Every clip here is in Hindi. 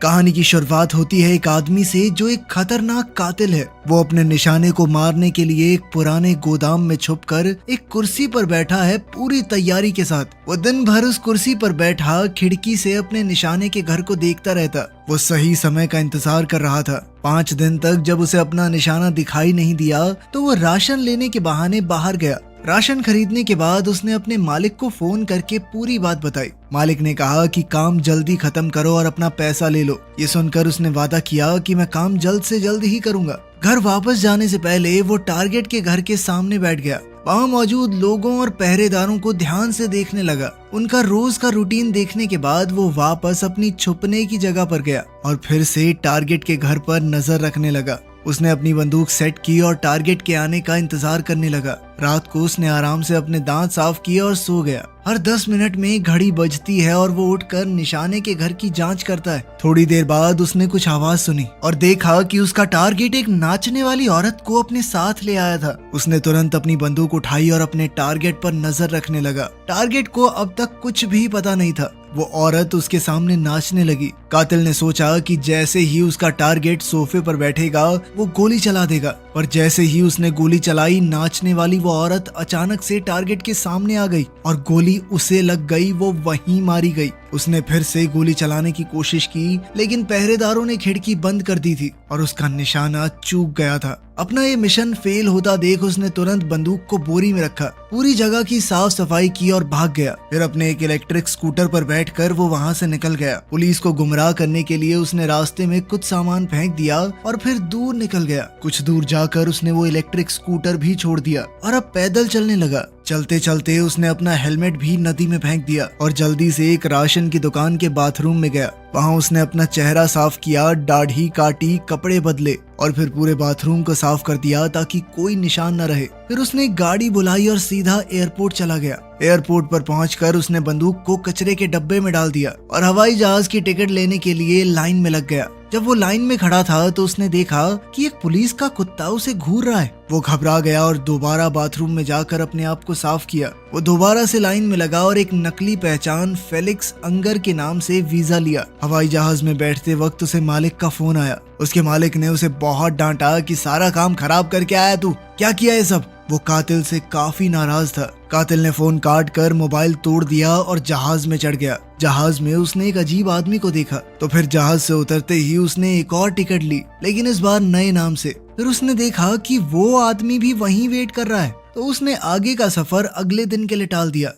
कहानी की शुरुआत होती है एक आदमी से जो एक खतरनाक कातिल है। वो अपने निशाने को मारने के लिए एक पुराने गोदाम में छुपकर एक कुर्सी पर बैठा है पूरी तैयारी के साथ। वो दिन भर उस कुर्सी पर बैठा खिड़की से अपने निशाने के घर को देखता रहता। वो सही समय का इंतजार कर रहा था। 5 दिन तक जब उसे अपना निशाना दिखाई नहीं दिया तो वो राशन लेने के बहाने बाहर गया। राशन खरीदने के बाद उसने अपने मालिक को फोन करके पूरी बात बताई। मालिक ने कहा कि काम जल्दी खत्म करो और अपना पैसा ले लो। ये सुनकर उसने वादा किया कि मैं काम जल्द से जल्द ही करूंगा। घर वापस जाने से पहले वो टारगेट के घर के सामने बैठ गया। वहाँ मौजूद लोगों और पहरेदारों को ध्यान से देखने लगा। उनका रोज का रूटीन देखने के बाद वो वापस अपनी छुपने की जगह पर गया और फिर से टारगेट के घर पर नजर रखने लगा। उसने अपनी बंदूक सेट की और टारगेट के आने का इंतजार करने लगा। रात को उसने आराम से अपने दांत साफ किए और सो गया। हर 10 मिनट में घड़ी बजती है और वो उठकर निशाने के घर की जांच करता है। थोड़ी देर बाद उसने कुछ आवाज सुनी और देखा कि उसका टारगेट एक नाचने वाली औरत को अपने साथ ले आया था। उसने तुरंत अपनी बंदूक उठाई और अपने टारगेट पर नजर रखने लगा। टारगेट को अब तक कुछ भी पता नहीं था। वो औरत उसके सामने नाचने लगी। कातिल ने सोचा कि जैसे ही उसका टारगेट सोफे पर बैठेगा वो गोली चला देगा, पर जैसे ही उसने गोली चलाई नाचने वाली वो औरत अचानक से टारगेट के सामने आ गई और गोली उसे लग गई। वो वहीं मारी गई। उसने फिर से गोली चलाने की कोशिश की लेकिन पहरेदारों ने खिड़की बंद कर दी थी और उसका निशाना चूक गया था। अपना ये मिशन फेल होता देख उसने तुरंत बंदूक को बोरी में रखा, पूरी जगह की साफ सफाई की और भाग गया। फिर अपने एक इलेक्ट्रिक स्कूटर पर बैठकर वो वहाँ से निकल गया। पुलिस को गुमराह करने के लिए उसने रास्ते में कुछ सामान फेंक दिया और फिर दूर निकल गया। कुछ दूर जाकर उसने वो इलेक्ट्रिक स्कूटर भी छोड़ दिया और अब पैदल चलने लगा। चलते चलते उसने अपना हेलमेट भी नदी में फेंक दिया और जल्दी से एक राशन की दुकान के बाथरूम में गया। वहाँ उसने अपना चेहरा साफ किया, दाढ़ी काटी, कपड़े बदले और फिर पूरे बाथरूम को साफ कर दिया ताकि कोई निशान न रहे। फिर उसने एक गाड़ी बुलाई और सीधा एयरपोर्ट चला गया। एयरपोर्ट पर पहुंचकर उसने बंदूक को कचरे के डब्बे में डाल दिया और हवाई जहाज की टिकट लेने के लिए लाइन में लग गया। जब वो लाइन में खड़ा था तो उसने देखा कि एक पुलिस का कुत्ता उसे घूर रहा है। वो घबरा गया और दोबारा बाथरूम में जाकर अपने आप को साफ किया। वो दोबारा से लाइन में लगा और एक नकली पहचान फेलिक्स अंगर के नाम से वीजा लिया। हवाई जहाज में बैठते वक्त उसे मालिक का फोन आया। उसके मालिक ने उसे बहुत डांटा कि सारा काम खराब करके आया तू, क्या किया ये सब। वो कातिल से काफी नाराज था। कातिल ने फोन काट कर मोबाइल तोड़ दिया और जहाज में चढ़ गया। जहाज में उसने एक अजीब आदमी को देखा तो फिर जहाज से उतरते ही उसने एक और टिकट ली, लेकिन इस बार नए नाम से। फिर उसने देखा कि वो आदमी भी वहीं वेट कर रहा है, तो उसने आगे का सफर अगले दिन के लिए टाल दिया।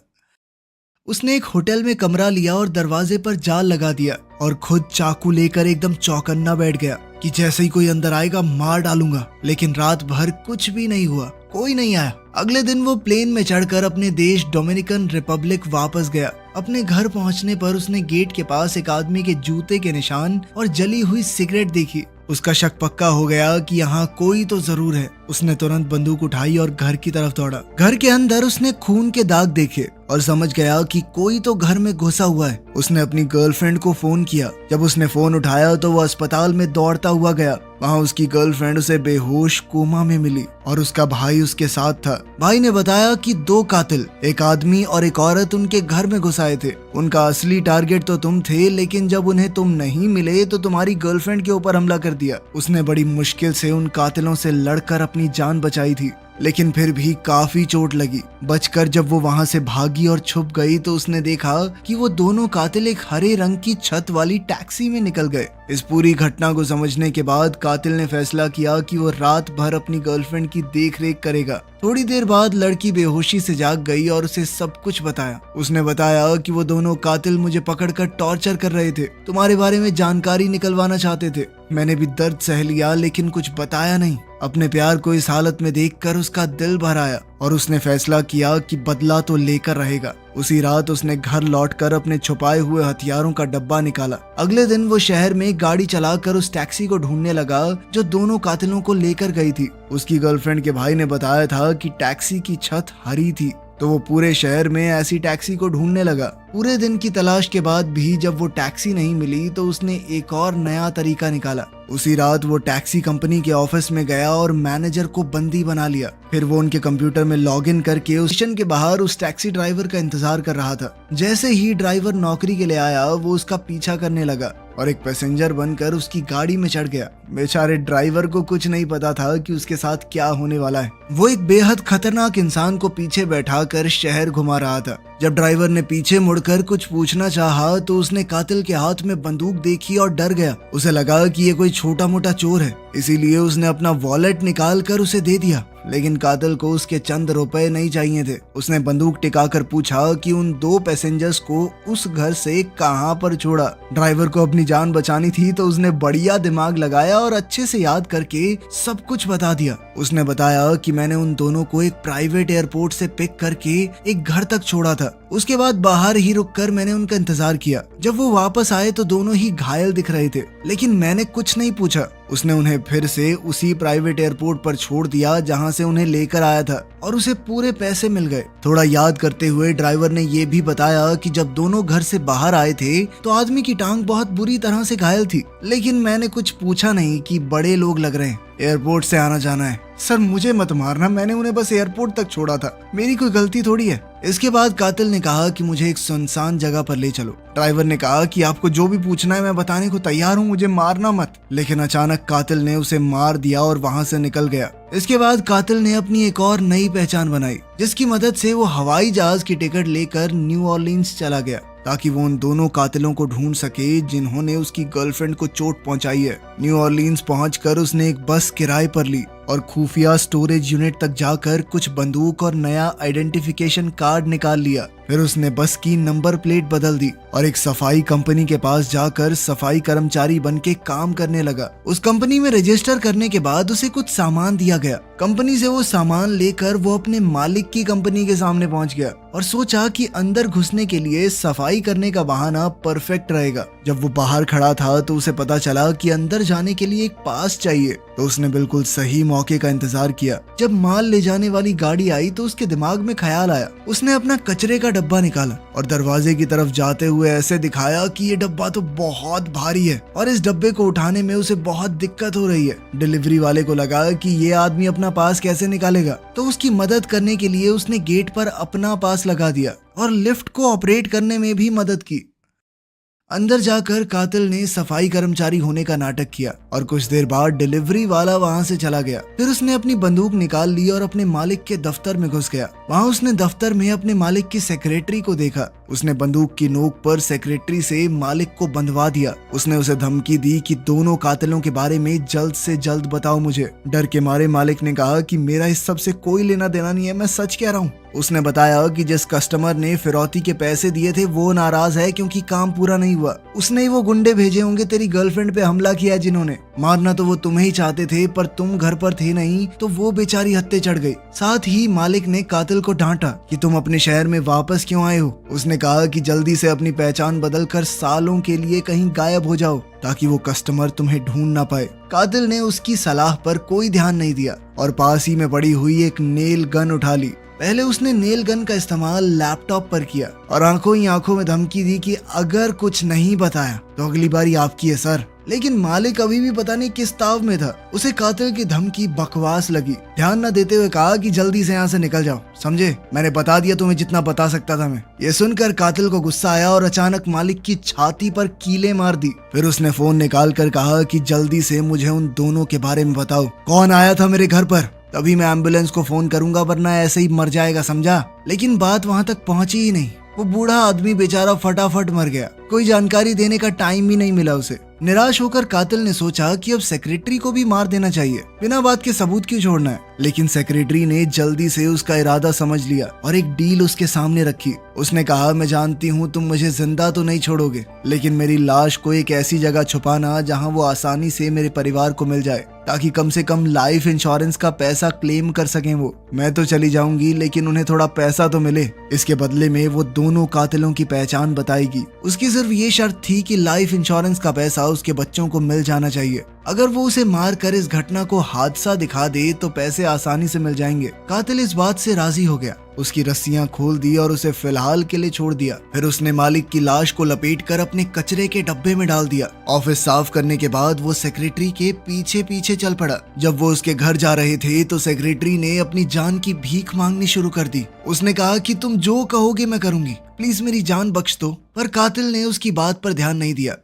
उसने एक होटल में कमरा लिया और दरवाजे पर जाल लगा दिया और खुद चाकू लेकर एकदम चौकन्ना बैठ गया कि जैसे ही कोई अंदर आएगा मार डालूंगा। लेकिन रात भर कुछ भी नहीं हुआ, कोई नहीं आया। अगले दिन वो प्लेन में चढ़कर अपने देश डोमिनिकन रिपब्लिक वापस गया। अपने घर पहुंचने पर उसने गेट के पास एक आदमी के जूते के निशान और जली हुई सिगरेट देखी। उसका शक पक्का हो गया कि यहाँ कोई तो जरूर है। उसने तुरंत बंदूक उठाई और घर की तरफ दौड़ा। घर के अंदर उसने खून के दाग देखे और समझ गया कि कोई तो घर में घुसा हुआ है। उसने अपनी गर्लफ्रेंड को फोन किया। जब उसने फोन उठाया तो वो अस्पताल में दौड़ता हुआ गया। वहाँ उसकी गर्लफ्रेंड उसे बेहोश कोमा में मिली और उसका भाई उसके साथ था। भाई ने बताया कि 2 कातिल, एक आदमी और एक औरत उनके घर में घुस आए थे। उनका असली टारगेट तो तुम थे, लेकिन जब उन्हें तुम नहीं मिले तो तुम्हारी गर्लफ्रेंड के ऊपर हमला कर दिया। उसने बड़ी मुश्किल से उन कातिलों से लड़कर अपनी जान बचाई थी, लेकिन फिर भी काफी चोट लगी। बचकर जब वो वहाँ से भागी और छुप गई तो उसने देखा कि वो दोनों कातिल एक हरे रंग की छत वाली टैक्सी में निकल गए। इस पूरी घटना को समझने के बाद कातिल ने फैसला किया कि वो रात भर अपनी गर्लफ्रेंड की देख रेख करेगा। थोड़ी देर बाद लड़की बेहोशी से जाग गई और उसे सब कुछ बताया। उसने बताया कि वो दोनों कातिल मुझे पकड़कर टॉर्चर कर रहे थे, तुम्हारे बारे में जानकारी निकलवाना चाहते थे। मैंने भी दर्द सह लिया लेकिन कुछ बताया नहीं। अपने प्यार को इस हालत में देखकर उसका दिल भर आया और उसने फैसला किया कि बदला तो लेकर रहेगा। उसी रात उसने घर लौटकर अपने छुपाए हुए हथियारों का डब्बा निकाला। अगले दिन वो शहर में गाड़ी चलाकर उस टैक्सी को ढूंढने लगा जो दोनों कातिलों को लेकर गई थी। उसकी गर्लफ्रेंड के भाई ने बताया था कि टैक्सी की छत हरी थी, तो वो पूरे शहर में ऐसी टैक्सी को ढूंढने लगा। पूरे दिन की तलाश के बाद भी जब वो टैक्सी नहीं मिली तो उसने एक और नया तरीका निकाला। उसी रात वो टैक्सी कंपनी के ऑफिस में गया और मैनेजर को बंदी बना लिया। फिर वो उनके कंप्यूटर में लॉगिन करके उस स्टेशन के बाहर उस टैक्सी ड्राइवर का इंतजार कर रहा था। जैसे ही ड्राइवर नौकरी के लिए आया वो उसका पीछा करने लगा और एक पैसेंजर बनकर उसकी गाड़ी में चढ़ गया। बेचारे ड्राइवर को कुछ नहीं पता था कि उसके साथ क्या होने वाला है। वो एक बेहद खतरनाक इंसान को पीछे बैठाकर शहर घुमा रहा था। जब ड्राइवर ने पीछे मुड़कर कुछ पूछना चाहा तो उसने कातिल के हाथ में बंदूक देखी और डर गया। उसे लगा कि ये कोई छोटा मोटा चोर है, इसीलिए उसने अपना वॉलेट निकाल कर उसे दे दिया। लेकिन कातिल को उसके चंद रुपए नहीं चाहिए थे। उसने बंदूक टिकाकर पूछा कि उन 2 पैसेंजर्स को उस घर से कहां पर छोड़ा। ड्राइवर को अपनी जान बचानी थी तो उसने बढ़िया दिमाग लगाया और अच्छे से याद करके सब कुछ बता दिया। उसने बताया कि मैंने उन दोनों को एक प्राइवेट एयरपोर्ट से पिक करके एक घर तक छोड़ा था। उसके बाद बाहर ही रुककर मैंने उनका इंतजार किया। जब वो वापस आए तो दोनों ही घायल दिख रहे थे, लेकिन मैंने कुछ नहीं पूछा। उसने उन्हें फिर से उसी प्राइवेट एयरपोर्ट पर छोड़ दिया जहां से उन्हें लेकर आया था और उसे पूरे पैसे मिल गए। थोड़ा याद करते हुए ड्राइवर ने ये भी बताया कि जब दोनों घर से बाहर आए थे तो आदमी की टांग बहुत बुरी तरह से घायल थी, लेकिन मैंने कुछ पूछा नहीं कि बड़े लोग लग रहे हैं, एयरपोर्ट से आना जाना है। सर मुझे मत मारना, मैंने उन्हें बस एयरपोर्ट तक छोड़ा था, मेरी कोई गलती थोड़ी है। इसके बाद कातिल ने कहा कि मुझे एक सुनसान जगह पर ले चलो। ड्राइवर ने कहा कि आपको जो भी पूछना है मैं बताने को तैयार हूँ, मुझे मारना मत। लेकिन अचानक कातिल ने उसे मार दिया और वहाँ से निकल गया। इसके बाद कातिल ने अपनी एक और नई पहचान बनाई, जिसकी मदद से वो हवाई जहाज की टिकट लेकर न्यू ऑरलीन्स चला गया ताकि वो उन दोनों कातिलों को ढूंढ सके जिन्होंने उसकी गर्लफ्रेंड को चोट पहुंचाई है। न्यू ऑरलीन्स पहुंचकर उसने एक बस किराए पर ली और खुफिया स्टोरेज यूनिट तक जाकर कुछ बंदूक और नया आइडेंटिफिकेशन कार्ड निकाल लिया। फिर उसने बस की नंबर प्लेट बदल दी और एक सफाई कंपनी के पास जाकर सफाई कर्मचारी बन के काम करने लगा। उस कंपनी में रजिस्टर करने के बाद उसे कुछ सामान दिया गया। कंपनी से वो सामान लेकर वो अपने मालिक की कंपनी के सामने पहुंच गया और सोचा कि अंदर घुसने के लिए सफाई करने का बहाना परफेक्ट रहेगा। जब वो बाहर खड़ा था तो उसे पता चला कि अंदर जाने के लिए एक पास चाहिए, तो उसने बिल्कुल सही मौके का इंतजार किया। जब माल ले जाने वाली गाड़ी आई तो उसके दिमाग में ख्याल आया। उसने अपना कचरे का डब्बा निकाला और दरवाजे की तरफ जाते हुए ऐसे दिखाया कि ये डब्बा तो बहुत भारी है और इस डब्बे को उठाने में उसे बहुत दिक्कत हो रही है। डिलीवरी वाले को लगा कि ये आदमी अपना पास कैसे निकालेगा, तो उसकी मदद करने के लिए उसने गेट पर अपना पास लगा दिया और लिफ्ट को ऑपरेट करने में भी मदद की। अंदर जाकर कातिल ने सफाई कर्मचारी होने का नाटक किया और कुछ देर बाद डिलीवरी वाला वहां से चला गया। फिर उसने अपनी बंदूक निकाल ली और अपने मालिक के दफ्तर में घुस गया। वहां उसने दफ्तर में अपने मालिक की सेक्रेटरी को देखा। उसने बंदूक की नोक पर सेक्रेटरी से मालिक को बंधवा दिया। उसने उसे धमकी दी कि दोनों कातिलों के बारे में जल्द से जल्द बताओ मुझे। डर के मारे मालिक ने कहा कि मेरा इस सब से कोई लेना देना नहीं है, मैं सच कह रहा हूँ। उसने बताया कि जिस कस्टमर ने फिरौती के पैसे दिए थे वो नाराज है क्योंकि काम पूरा नहीं हुआ। उसने ही वो गुंडे भेजे होंगे तेरी गर्लफ्रेंड पे हमला किया जिन्होंने। मारना तो वो तुम्हें ही चाहते थे पर तुम घर पर थे नहीं तो वो बेचारी हत्या चढ़ गई। साथ ही मालिक ने कातिल को डांटा कि तुम अपने शहर में वापस क्यों आए हो। उसने कहा कि जल्दी से अपनी पहचान बदलकर सालों के लिए कहीं गायब हो जाओ ताकि वो कस्टमर तुम्हें ढूंढ ना पाए। कातिल ने उसकी सलाह पर कोई ध्यान नहीं दिया और पास ही में पड़ी हुई एक नेल गन उठा ली। पहले उसने नेल गन का इस्तेमाल लैपटॉप पर किया और आंखों ही आंखों में धमकी दी कि अगर कुछ नहीं बताया तो अगली बारी आपकी है सर। लेकिन मालिक अभी भी पता नहीं किस ताव में था। उसे कातिल की धमकी बकवास लगी। ध्यान न देते हुए कहा कि जल्दी से यहाँ से निकल जाओ, समझे? मैंने बता दिया तुम्हें जितना बता सकता था मैं। ये सुनकर कातिल को गुस्सा आया और अचानक मालिक की छाती पर कीलें मार दी। फिर उसने फोन निकाल कर कहा कि जल्दी से मुझे उन दोनों के बारे में बताओ, कौन आया था मेरे घर पर, तभी मैं एम्बुलेंस को फोन करूंगा वरना ऐसे ही मर जाएगा, समझा? लेकिन बात वहां तक पहुंची ही नहीं। वो बूढ़ा आदमी बेचारा फटाफट मर गया। कोई जानकारी देने का टाइम ही नहीं मिला उसे। निराश होकर कातिल ने सोचा कि अब सेक्रेटरी को भी मार देना चाहिए, बिना बात के सबूत क्यों छोड़ना है। लेकिन सेक्रेटरी ने जल्दी से उसका इरादा समझ लिया और एक डील उसके सामने रखी। उसने कहा, मैं जानती हूँ तुम मुझे जिंदा तो नहीं छोड़ोगे, लेकिन मेरी लाश को एक ऐसी जगह छुपाना जहाँ वो आसानी से मेरे परिवार को मिल जाए, ताकि कम से कम लाइफ इंश्योरेंस का पैसा क्लेम कर सकें वो। मैं तो चली जाऊंगी लेकिन उन्हें थोड़ा पैसा तो मिले। इसके बदले में वो दोनों कातिलों की पहचान बताएगी। उसकी सिर्फ ये शर्त थी कि लाइफ इंश्योरेंस का पैसा उसके बच्चों को मिल जाना चाहिए। अगर वो उसे मार कर इस घटना को हादसा दिखा दे तो पैसे आसानी से मिल जाएंगे। कातिल इस बात से राजी हो गया, उसकी रस्सियां खोल दी और उसे फिलहाल के लिए छोड़ दिया। फिर उसने मालिक की लाश को लपेटकर अपने कचरे के डब्बे में डाल दिया। ऑफिस साफ करने के बाद वो सेक्रेटरी के पीछे पीछे चल पड़ा। जब वो उसके घर जा रहे थे तो सेक्रेटरी ने अपनी जान की भीख मांगनी शुरू कर दी। उसने कहा कि तुम जो कहोगे मैं करूंगी, प्लीज मेरी जान बख्श दो। पर कातिल ने उसकी बात पर ध्यान नहीं दिया।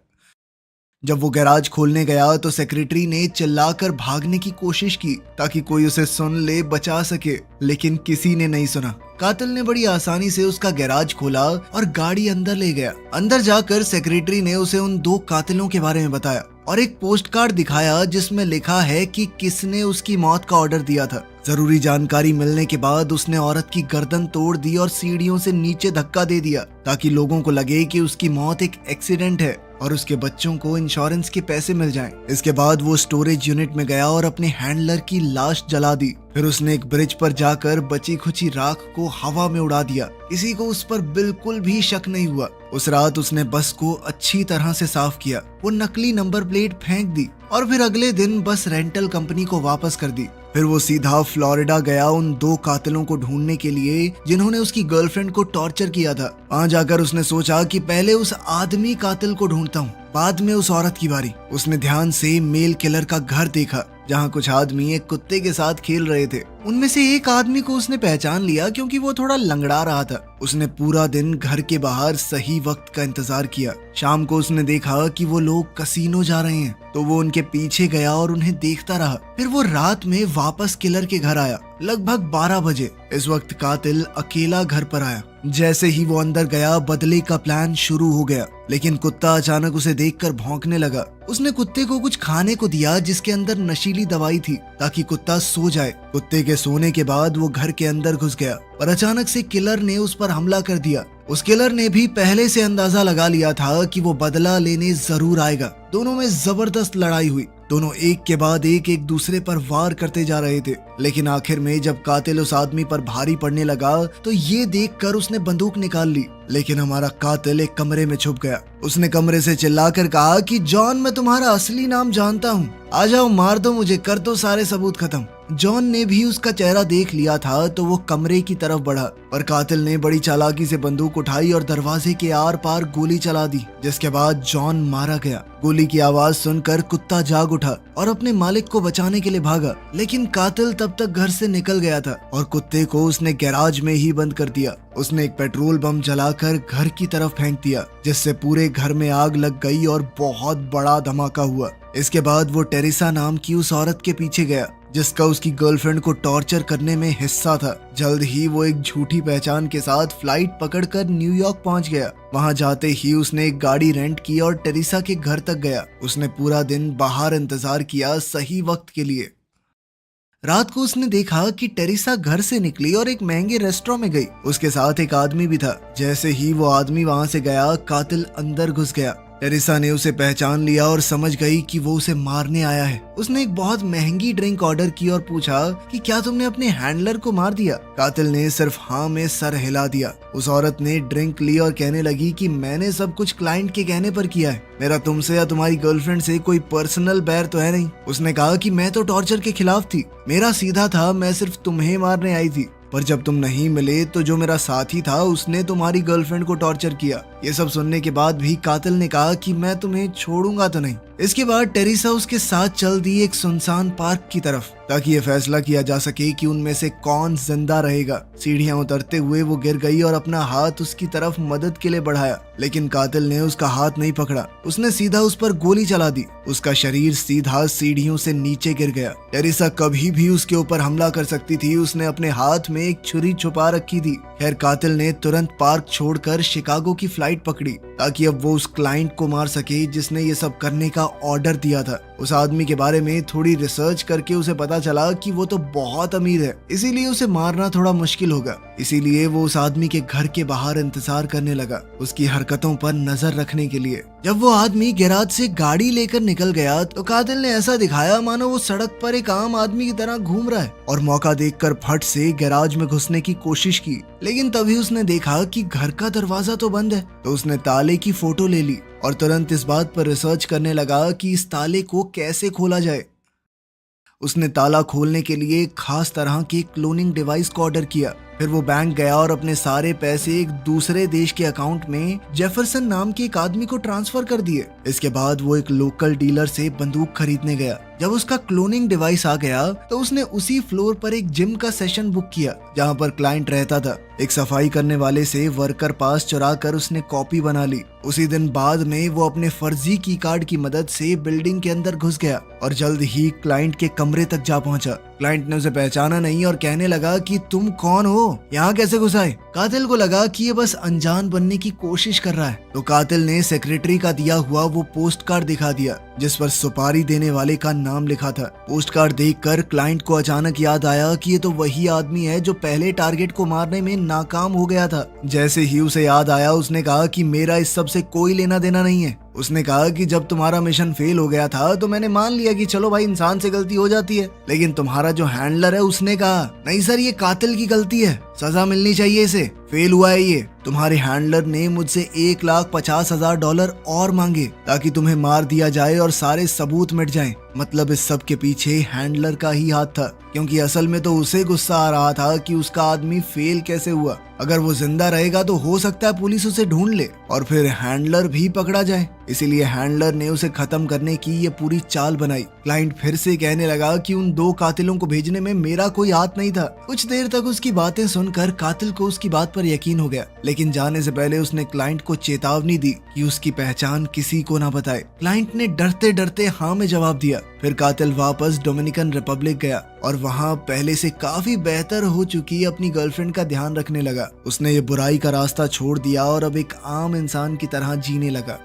जब वो गैराज खोलने गया तो सेक्रेटरी ने चिल्लाकर भागने की कोशिश की ताकि कोई उसे सुन ले, बचा सके, लेकिन किसी ने नहीं सुना। कातिल ने बड़ी आसानी से उसका गैराज खोला और गाड़ी अंदर ले गया। अंदर जाकर सेक्रेटरी ने उसे उन 2 कातिलों के बारे में बताया और एक पोस्ट कार्ड दिखाया जिसमें लिखा है कि किसने उसकी मौत का ऑर्डर दिया था। जरूरी जानकारी मिलने के बाद उसने औरत की गर्दन तोड़ दी और सीढ़ियों से नीचे धक्का दे दिया ताकि लोगों को लगे कि उसकी मौत एक एक्सीडेंट है और उसके बच्चों को इंश्योरेंस के पैसे मिल जाएं। इसके बाद वो स्टोरेज यूनिट में गया और अपने हैंडलर की लाश जला दी। फिर उसने एक ब्रिज पर जाकर बची खुची राख को हवा में उड़ा दिया। किसी को उस पर बिल्कुल भी शक नहीं हुआ। उस रात उसने बस को अच्छी तरह से साफ किया, वो नकली नंबर प्लेट फेंक दी और फिर अगले दिन बस रेंटल कंपनी को वापस कर दी। फिर वो सीधा फ्लोरिडा गया उन 2 कातिलों को ढूंढने के लिए जिन्होंने उसकी गर्लफ्रेंड को टॉर्चर किया था। वहां जाकर उसने सोचा कि पहले उस आदमी कातिल को ढूंढता हूँ, बाद में उस औरत की बारी। उसने ध्यान से मेल किलर का घर देखा जहाँ कुछ आदमी एक कुत्ते के साथ खेल रहे थे। उनमें से एक आदमी को उसने पहचान लिया क्योंकि वो थोड़ा लंगड़ा रहा था। उसने पूरा दिन घर के बाहर सही वक्त का इंतजार किया। शाम को उसने देखा कि वो लोग कसीनो जा रहे हैं तो वो उनके पीछे गया और उन्हें देखता रहा। फिर वो रात में वापस किलर के घर आया, लगभग 12 बजे। इस वक्त कातिल अकेला घर पर आया। जैसे ही वो अंदर गया बदले का प्लान शुरू हो गया, लेकिन कुत्ता अचानक उसे देखकर भौंकने लगा। उसने कुत्ते को कुछ खाने को दिया जिसके अंदर नशीली दवाई थी ताकि कुत्ता सो जाए। कुत्ते के सोने के बाद वो घर के अंदर घुस गया और अचानक से किलर ने उस पर हमला कर दिया। उस किलर ने भी पहले से अंदाजा लगा लिया था कि वो बदला लेने जरूर आएगा। दोनों में जबरदस्त लड़ाई हुई। दोनों एक के बाद एक दूसरे पर वार करते जा रहे थे, लेकिन आखिर में जब कातिल उस आदमी पर भारी पड़ने लगा तो ये देखकर उसने बंदूक निकाल ली। लेकिन हमारा कातिल एक कमरे में छुप गया। उसने कमरे से चिल्लाकर कहा कि जॉन, मैं तुम्हारा असली नाम जानता हूँ, आ जाओ, मार दो मुझे, कर दो सारे सबूत खत्म। जॉन ने भी उसका चेहरा देख लिया था तो वो कमरे की तरफ बढ़ा और कातिल ने बड़ी चालाकी से बंदूक उठाई और दरवाजे के आर पार गोली चला दी, जिसके बाद जॉन मारा गया। गोली की आवाज सुनकर कुत्ता जाग उठा और अपने मालिक को बचाने के लिए भागा, लेकिन कातिल तब तक घर से निकल गया था और कुत्ते को उसने गैराज में ही बंद कर दिया। उसने एक पेट्रोल बम जलाकर घर की तरफ फेंक दिया, जिससे पूरे घर में आग लग गई और बहुत बड़ा धमाका हुआ। इसके बाद वो टेरेसा नाम की उस औरत के पीछे गया जिसका उसकी गर्लफ्रेंड को टॉर्चर करने में हिस्सा था। जल्द ही वो एक झूठी पहचान के साथ फ्लाइट पकड़कर न्यूयॉर्क पहुंच गया। वहां जाते ही उसने एक गाड़ी रेंट की और टेरेसा के घर तक गया। उसने पूरा दिन बाहर इंतजार किया सही वक्त के लिए। रात को उसने देखा कि टेरेसा घर से निकली और एक महंगे रेस्टोरेंट में गई। उसके साथ एक आदमी भी था। जैसे ही वो आदमी वहां से गया, कातिल अंदर घुस गया। टेरेसा ने उसे पहचान लिया और समझ गई कि वो उसे मारने आया है। उसने एक बहुत महंगी ड्रिंक ऑर्डर की और पूछा कि क्या तुमने अपने हैंडलर को मार दिया? कातिल ने सिर्फ हाँ में सर हिला दिया। उस औरत ने ड्रिंक ली और कहने लगी कि मैंने सब कुछ क्लाइंट के कहने पर किया है, मेरा तुमसे या तुम्हारी गर्लफ्रेंड से कोई पर्सनल बैर तो है नहीं। उसने कहा कि मैं तो टॉर्चर के खिलाफ थी, मेरा सीधा था, मैं सिर्फ तुम्हें मारने आई थी, पर जब तुम नहीं मिले तो जो मेरा साथी था उसने तुम्हारी गर्लफ्रेंड को टॉर्चर किया। ये सब सुनने के बाद भी कातिल ने कहा कि मैं तुम्हें छोड़ूंगा तो नहीं। इसके बाद टेरेसा उसके साथ चल दी एक सुनसान पार्क की तरफ ताकि ये फैसला किया जा सके कि उनमें से कौन जिंदा रहेगा। सीढ़ियां उतरते हुए वो गिर गई और अपना हाथ उसकी तरफ मदद के लिए बढ़ाया, लेकिन कातिल ने उसका हाथ नहीं पकड़ा। उसने सीधा उस पर गोली चला दी। उसका शरीर सीधा सीढ़ियों से नीचे गिर गया। टेरेसा कभी भी उसके ऊपर हमला कर सकती थी। उसने अपने हाथ में एक छुरी छुपा रखी थी। खैर, कातिल ने तुरंत पार्क छोड़कर शिकागो की फ्लाइट पकड़ी ताकि अब वो उस क्लाइंट को मार सके जिसने ये सब करने का ऑर्डर दिया था। उस आदमी के बारे में थोड़ी रिसर्च करके उसे पता चला कि वो तो बहुत अमीर है, इसीलिए उसे मारना थोड़ा मुश्किल होगा। इसीलिए वो उस आदमी के घर के बाहर इंतजार करने लगा, उसकी हरकतों पर नजर रखने के लिए। जब वो आदमी गैराज से गाड़ी लेकर निकल गया तो कातिल ने ऐसा दिखाया मानो वो सड़क पर एक आम आदमी की तरह घूम रहा है और मौका देखकर फट से गैराज में घुसने की कोशिश की, लेकिन तभी उसने देखा कि घर का दरवाजा तो बंद है। तो उसने ताले की फोटो ले ली और तुरंत इस बात पर रिसर्च करने लगा कि इस ताले को कैसे खोला जाए। उसने ताला खोलने के लिए एक खास तरह की क्लोनिंग डिवाइस को ऑर्डर किया। फिर वो बैंक गया और अपने सारे पैसे एक दूसरे देश के अकाउंट में जेफरसन नाम के एक आदमी को ट्रांसफर कर दिए। इसके बाद वो एक लोकल डीलर से बंदूक खरीदने गया। जब उसका क्लोनिंग डिवाइस आ गया तो उसने उसी फ्लोर पर एक जिम का सेशन बुक किया जहां पर क्लाइंट रहता था। एक सफाई करने वाले से वर्कर पास चुरा कर उसने कॉपी बना ली। उसी दिन बाद में वो अपने फर्जी की कार्ड की मदद से बिल्डिंग के अंदर घुस गया और जल्द ही क्लाइंट के कमरे तक जा पहुंचा। क्लाइंट ने उसे पहचाना नहीं और कहने लगा कि तुम कौन हो, यहाँ कैसे घुस आए। कातिल को लगा कि ये बस अनजान बनने की कोशिश कर रहा है, तो कातिल ने सेक्रेटरी का दिया हुआ वो पोस्ट कार्ड दिखा दिया जिस पर सुपारी देने वाले का नाम लिखा था। पोस्ट कार्ड देखकर क्लाइंट को अचानक याद आया कि ये तो वही आदमी है जो पहले टारगेट को मारने में नाकाम हो गया था। जैसे ही उसे याद आया उसने कहा कि मेरा इस सब से कोई लेना देना नहीं है। उसने कहा कि जब तुम्हारा मिशन फेल हो गया था तो मैंने मान लिया कि चलो भाई इंसान से गलती हो जाती है, लेकिन तुम्हारा जो हैंडलर है उसने कहा नहीं सर ये कातिल की गलती है, सजा मिलनी चाहिए इसे, फेल हुआ है ये। तुम्हारे हैंडलर ने मुझसे $1,50,000 और मांगे ताकि तुम्हें मार दिया जाए और सारे सबूत मिट जाएं। मतलब इस सब के पीछे हैंडलर का ही हाथ था, क्योंकि असल में तो उसे गुस्सा आ रहा था कि उसका आदमी फेल कैसे हुआ। अगर वो जिंदा रहेगा तो हो सकता है पुलिस उसे ढूंढ ले और फिर हैंडलर भी पकड़ा जाए। इसीलिए हैंडलर ने उसे खत्म करने की ये पूरी चाल बनाई। क्लाइंट फिर से कहने लगा कि उन 2 कातिलों को भेजने में मेरा कोई हाथ नहीं था। कुछ देर तक उसकी बातें सुनकर कातिल को उसकी बात पर यकीन हो गया, लेकिन जाने से पहले उसने क्लाइंट को चेतावनी दी कि उसकी पहचान किसी को ना बताए। क्लाइंट ने डरते डरते हाँ में जवाब दिया। फिर कातिल वापस डोमिनिकन रिपब्लिक गया और वहाँ पहले से काफी बेहतर हो चुकी अपनी गर्लफ्रेंड का ध्यान रखने लगा। उसने ये बुराई का रास्ता छोड़ दिया और अब एक आम इंसान की तरह जीने लगा।